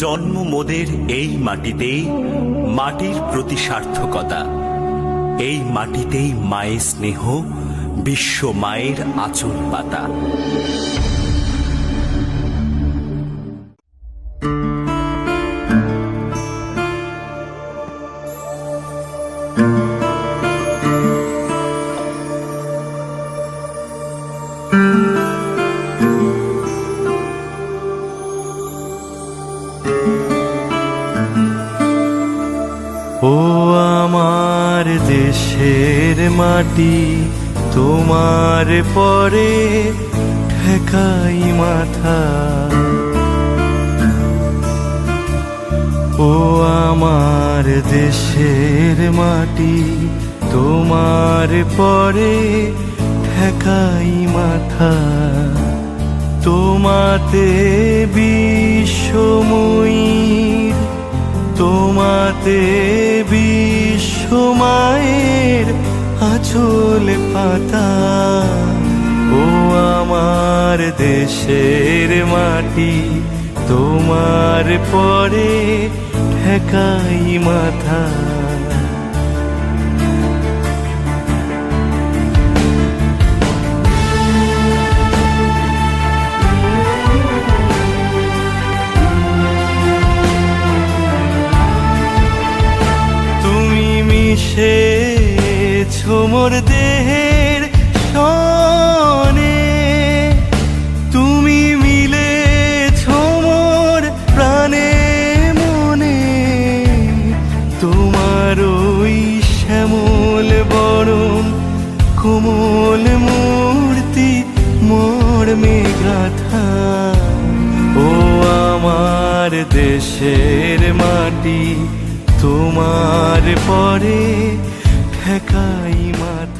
জন্ম মোদের এই মাটিতে, মাটির প্রতি সার্থকতা। এই মাটিতেই মায়ের স্নেহ, বিশ্ব মায়ের আঁচল পাতা। ও আমার দেশের মাটি, তোমার পরে ঠেকাই মাথা। ও আমার দেশের মাটি, তোমার পরে ঠেকাই মাথা। তোমাতে বিশ্বময়ীর, তোমাতে বিশ্ব মায়ের আঁচল পাতা। ও আমার দেশের মাটি, তোমার পরে ঠেকাই মাথা। মিশেছো মোর দেহের সনে, তুমি মিলেছো মোর প্রাণে মনে। তোমার ওই শ্যামল বরণ, কোমল মূর্তি মর্মে গাথা। ও আমার দেশের মাটি, তোমার পরে ঠেকাই মাথা।